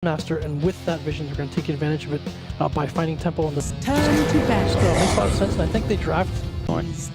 Master, and with that vision, they're going to take advantage of it by finding tempo on this. Turn to bat. Makes a lot of sense, and I think they draft.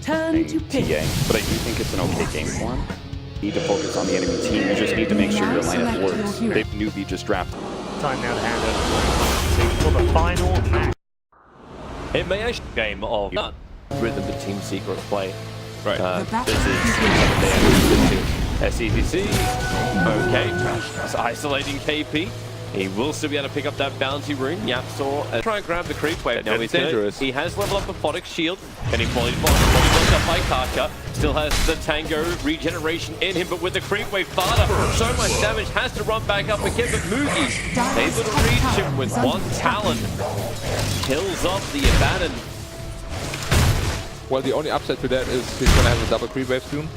Turn to pick. TA, but I do think it's an okay game for him. You need to focus on the enemy team. You just need to make sure your lineup works. They've Newbee just drafted. Time now to hand over for the final match. It may actually be a game of not rhythm and team secret play. Right. This is Sccc. Okay. It's isolating KP. He will still be able to pick up that bounty rune. YapzOr try and grab the creep wave. Now he's dangerous. He has leveled up a Photic shield, and he fully blocked up by KAKA. Still has the Tango regeneration in him, but with the creep wave, Fata, so much damage, has to run back up again. But Moogy able to reach him with one talent. Kills off the Abandon. Well, the only upside to that is he's going to have a double creep wave soon.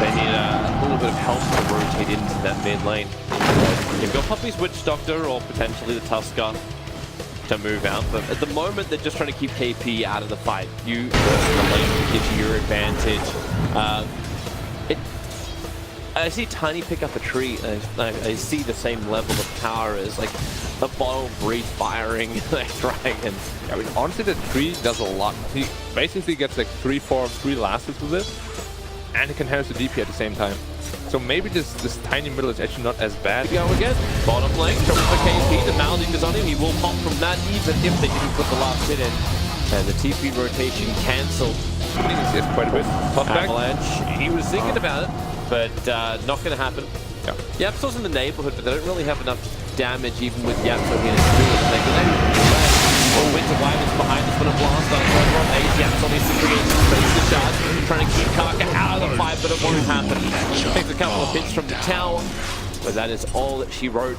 They need a little bit of help to rotate into that mid lane. You've got Puppey's Witch Doctor or potentially the Tusker to move out, but at the moment they're just trying to keep KP out of the fight. The lane gives you your advantage. I see Tiny pick up a tree, and I see the same level of power as like the bottle breed firing dragons. I mean, honestly, the tree does a lot. He basically gets like 3 lasts with it, and he can harness the DP at the same time. So maybe this tiny middle is actually not as bad. Go again. Bottom lane, trouble for KP. The mounting is on him. He will pop from that, even if they didn't put the last hit in. And the TP rotation cancelled. Yes, quite a bit. Avalanche. He was thinking about it, but not going to happen. Yeah. YapzOr's in the neighborhood, but they don't really have enough damage, even with YapzOr here to do it. They can Winter Wyvern's behind us, but a blast on YapzOr needs to create some space to charge, trying to keep KAKA out of the fight, but it won't happen. Takes a couple of hits from the tower, but that is all that she wrote.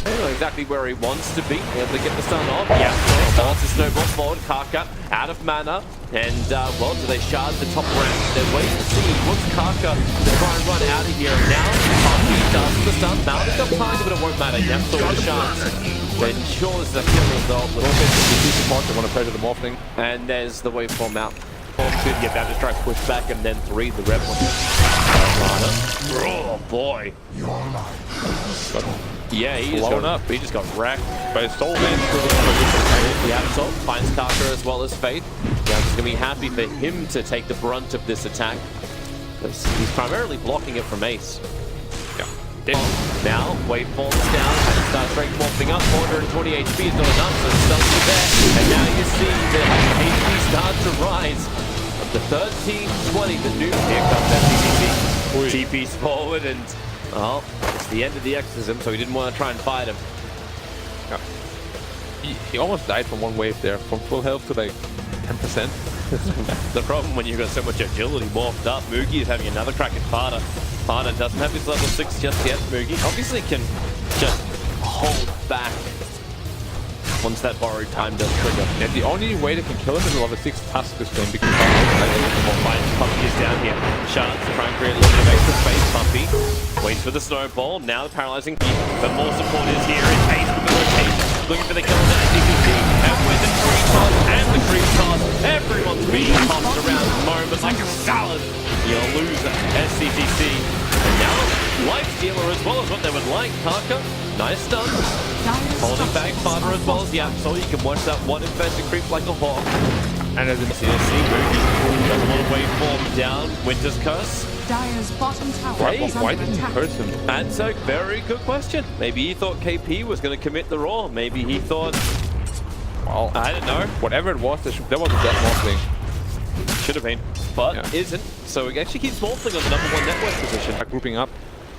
I don't know exactly where he wants to be, able to get the stun off. YapzOr starts to snowball forward, KAKA out of mana, and well, do they shard the top ramp? They're waiting to see what's KAKA to try and run out of here. Now, Puppey does the stun. Now they've got time, but it won't matter. YapzOr with a chance. Ensures the kill result. Little bit of the support, they want to pressure the morphling. And there's the waveform out. Should get that to try to push back, and then 3 the red one. Oh boy. Yeah, he just got up. He just got wrecked. But his soul man YapzOr finds KAKA as well as Fate. Yeah, it's gonna be happy for him to take the brunt of this attack. He's primarily blocking it from Ace. Now, waveforms down, and Star Strike morphing up, 420 HP is not enough, so it's still there. And now you see the HP start to rise. Up to 13-20, the new here comes Sccc. TP's forward, and well, it's the end of the exorcism, so he didn't want to try and fight him. Yeah. He almost died from one wave there, from full health to like 10%. The problem when you've got so much agility morphed up, Moogy is having another crack at Fata. Fata doesn't have his level 6 just yet. Moogy obviously can just hold back once that borrowed time does trigger. Yeah, the only way they can kill him is a level 6 Tusker thing because Puppey is down here. Shards to try and create a little bit of extra space. Puppey waits for the snowball. Now the paralyzing key. But more support is here. It's Ace with the rotation. Looking for the kill on that Sccc. And with the tree toss and the creep toss, everyone's being tossed around at the moment like a salad. You'll lose Sccc. And now, Life Stealer as well as what they would like. KAKA, nice stun. Holding back Fata as well as YapzOr. You can watch that one infested creep like a hawk. And as in CSC, Moogy doesn't want to waveform down. Winter's Curse. Dyer's bottom tower. Why didn't he hurt him? That's a very good question. Maybe he thought KP was going to commit the Raw. Maybe he thought... Well, I don't know. Whatever it was, there was a death morphling. Should have been, but isn't. So it actually keeps morphling on the #1 network position. Grouping up.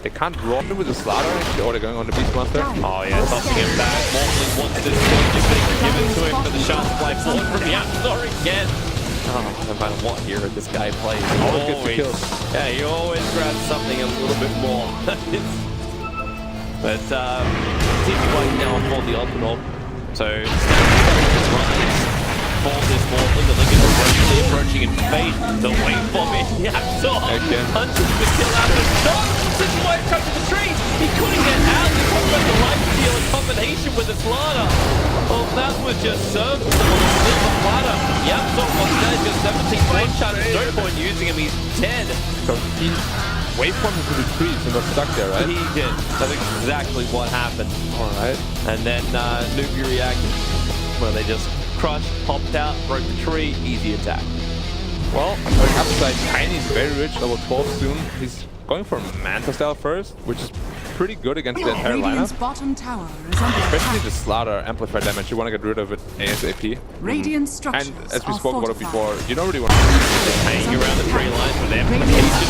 They can't draw him with the Slaughter, or they're going on the Beastmaster. Oh yeah, tossing him back. Morphling wants this change if they can give it to him for the sharp fly forward from YapzOr again. Oh, no matter what hero this guy plays, he always grabs something a little bit more. But TP White now on the ultimate. So standing for this morphling, the Lincoln is approaching in fate. The waveform in YapzOr punches the kill out of the shot. This is why he's trapped in the tree. He couldn't get out. He talked about the life steal in combination with the Slaughter. Oh, that was just serviceable. Still the Fata. YapzOr was dead, just 17 one shot. There's no point using him. He's dead. So waveform into the trees and got stuck there, right? He did. That's exactly what happened. Alright. And then Newbee reacted. Well, they just crushed, popped out, broke the tree, easy attack. Well, going upside, Tiny's very rich, level 12 soon. He's going for Manta style first, which is pretty good against the entire Radiant's lineup. bottom tower is under Especially attack. the Slaughter amplifier damage, you want to get rid of it ASAP. Radiant structures And as we are spoke about it fortified. before, you don't really want to Hanging around the tree line with amplification.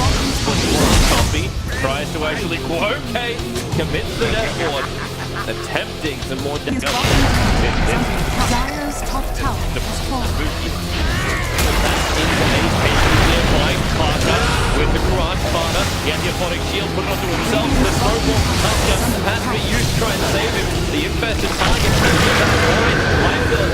Puppey tries to actually, okay, commits the death ward. Attempting some more damage. Dyer's top tower has fallen. With the Quran Fata, he had the Aphotic Shield put it onto himself. The snowball from Tusker has to be used to try and save him. The infested target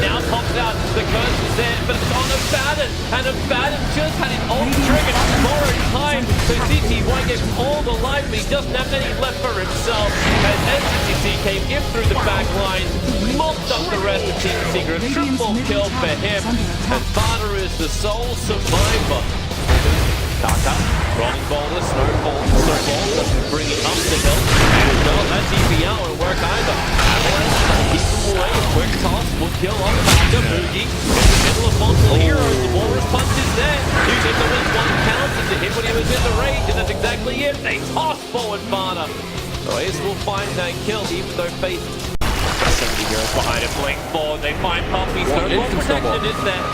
now pops out. The curse is there, but it's on Abaddon. And Abaddon just had his ult triggered for a time. So CTY gave him all the life, but he doesn't have any left for himself. As Sccc came in through the back line, mopped up the rest of Team Secret. Triple kill for him. And Fata is the sole survivor. KAKA, rolling boulder, snowball, doesn't bring it up the hill. And no, that DPL won't work either. Avalanche trying to keep them away. A quick toss will kill on KAKA. Moogy in the middle of multiple heroes. The Walrus punch is there. Using the win one counter to hit when he was in the range, and that's exactly it. They toss forward Fata. So Ace will find that kill, even though faced 70 heroes behind him. Blink forward, they find Puppey. Snowball protection is there.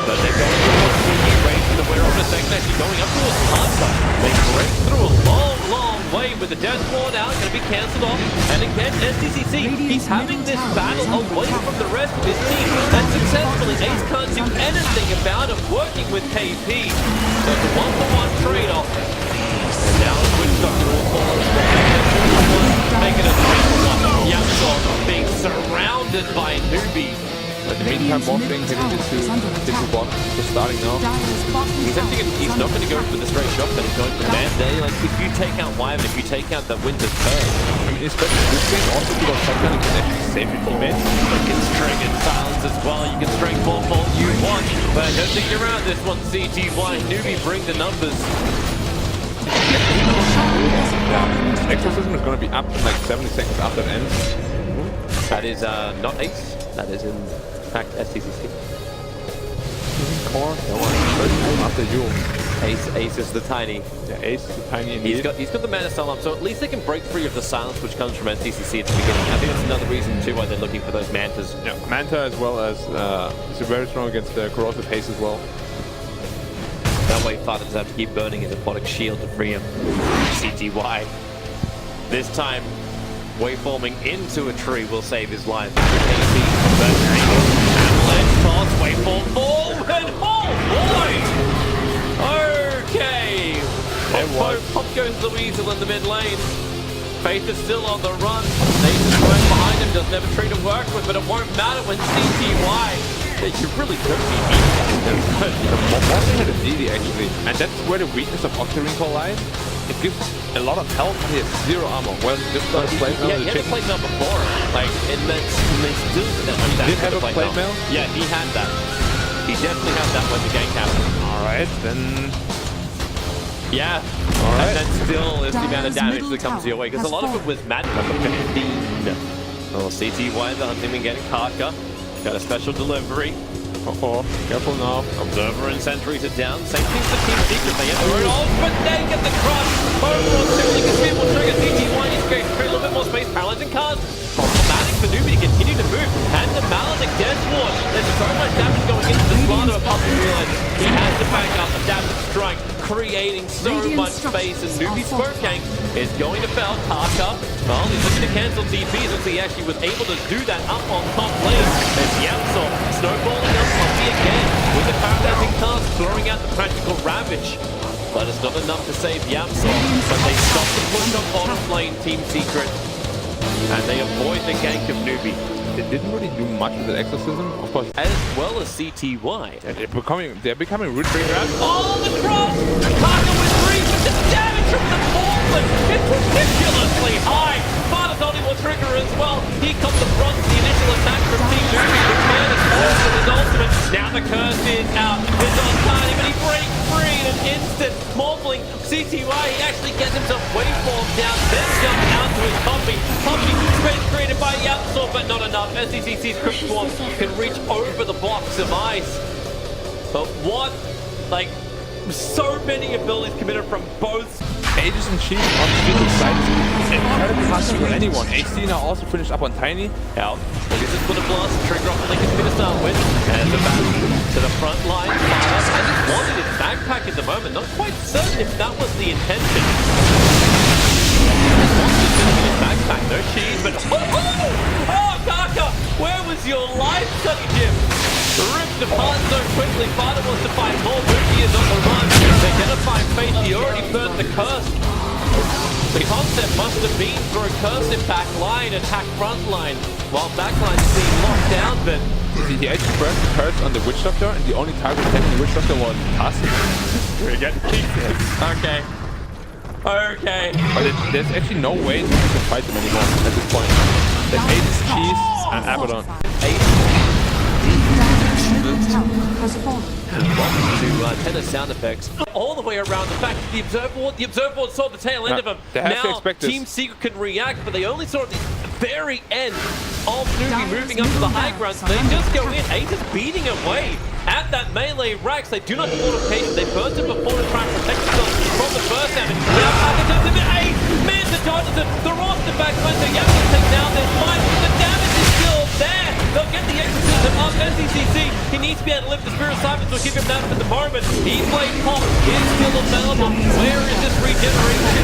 But they're going towards the range for the winner of the second, actually going up to a Fata. They break through a long way with the Death Ward out, going to be cancelled off. And again, Sccc, he's having this battle away from the rest of his team. And successfully, Ace can't do anything about it, working with KP. So it's a one-for-one trade-off. And now it's Twitch Doctor will fall as well. Making a 3-1. YapzOr being surrounded by Newbee. But in the meantime, Morphing hitting into bottom, just starting now. He's not going to go for the straight shot, but he's going for Band-Aid. Like, if you take out Wyvern, if you take out the Winter's Curse, I mean, especially this game, also because shotgun you can actually save your teammates. it gets triggered, silence as well. You can strength ball all you want, but I don't think you're around this one. CTY, Newbee bring the numbers. Exorcism is going to be up in like 70 seconds after it ends. That is not Ace, that is in fact Sccc. Core, after you. Ace is the tiny. Yeah, Ace is the tiny indeed. He's got the mana style up, so at least they can break free of the silence which comes from Sccc at the beginning. I think that's another reason too why they're looking for those mantas. Yeah, Manta as well as is very strong against the corrosive haze as well. That way Fata doesn't have to keep burning his aquatic shield to free him. CTY. This time, waveforming into a tree will save his life. Avalanche toss, waveform forward. Oh boy! Okay! Pop goes the Weasel in the mid lane. Faith is still on the run. Nathan's right behind him, doesn't have a tree to work with, but it won't matter when CTY. You really could be Morphing had a DD actually, and that's where the weakness of Octarine lies. It gives a lot of health, and he has 0 armor. Well, just got a plate mail. Yeah, he had a plate mail before. Like, and they still did have a plate mail? Yeah, he had that. He definitely had that when the gank happened. Alright, then... Yeah. Alright. And then still is the amount of damage that comes your way, because a lot of it was Madden number 15. Oh, CTY, the hunting been getting KAKA. Got a special delivery. Careful now. Observer and sentries are down. Same thing for Team Secret. They have their own, but they get the crush. Overall, simply can will trigger CT1. He's creating a little bit more space. Paralyzing cards. Problematic for Newbee to continue to move. And the Maledic Death Ward. There's so much damage going into the slaughter of Puppey realizes he has to back up. Adaptive strike, creating so much space. And Newbee's Smoke Gank is going to fail. KAKA, well, he's looking to cancel TPs as he actually was able to do that up on top lane. There's YapzOr snowballing up Puppey again with the paralyzing cast, throwing out the practical ravage. But it's not enough to save YapzOr. But they stop the push on bottom lane, Team Secret. And they avoid the gank of Newbee. They didn't really do much with that exorcism, of course. As well as CTY. Yeah, they're becoming root trigger. Oh, the cross! KAKA with 3, but the damage from the forward is ridiculously high. Fata's only will trigger as well. He comes the front, the initial attack from Team Newbee. The man is also his ultimate. Now the curse is out. MidOne tiny, but he breaks free in an instant. Morphling, CTY, he actually gets himself waveform down, then jumps out to his Puppey. Puppey, space created by YapzOr, but not enough. Scc's Crypt Swarm can reach over the blocks of ice. But what, like, so many abilities committed from both. Aegis and Chief on Scc's side is incredibly hard to kill anyone. AC now also finished up on Tiny. Out. This is for the blast, trigger off the Lincoln to start with. And the back to the front line. Fata has just wanted his backpack at the moment. Not quite certain if that was the intention. His backpack, no cheese, but oh, KAKA! Where was your life, Sunny Jim? Ripped apart so quickly. Fata wants to find more. Moogy is on the run. They're gonna find Fate. He already burnt the curse. The concept must have been for a cursive back line and hack front line, while backline's being locked down, but He actually burnt the curse on the Witch Doctor, and the only target attacking the Witch Doctor was us. we get to keep this. Okay. Okay. But there's actually no way to fight them anymore at this point. There's Aegis, Cheese, and Abaddon. Welcome to tenor sound effects. All the way around the fact that the observer board saw the tail end of him. They have to now expect this. Team Secret can react, but they only saw at the very end of Newbee moving up to the high ground, so they just go in. Ace is beating away at that melee Rax. They do not have mortification. They burnt him before to try and protect themselves from the first damage. Now KAKA turns him in. Ace mans and dodges it. The roster back when the Yazied take down their fight. The damage is still there. They'll get the exorcism of Sccc. He needs to be able to lift the Spirit of Silence will keep him down for the moment. He played pop. Is still available. Where is this regeneration?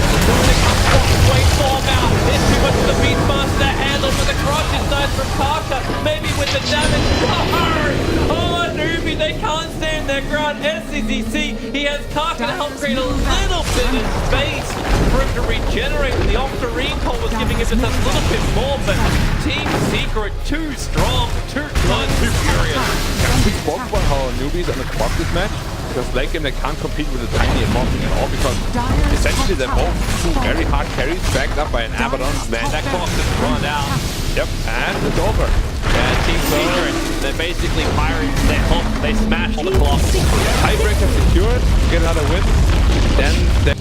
Waveform out. It's too much of the Beastmaster to handle with the crush is nice from KAKA. Maybe with the damage. Oh, Newbee, they can't stand their ground. Sccc, he has KAKA to help create a little bit of space for him to regenerate. The Octarine Call was giving him just a little bit more, but Team Secret too strong, too good, too furious. We spoke about how Newbee's on the clock this match, because late game they can't compete with the Tiny and Morphling at all, because essentially they're both two very hard carries backed up by an Abaddon. Man, that clock just run out. Yep, and it's over. Yeah, Team Secret, they're basically pirates. They hop, they smash the clock. Tiebreaker secured, get another win, then they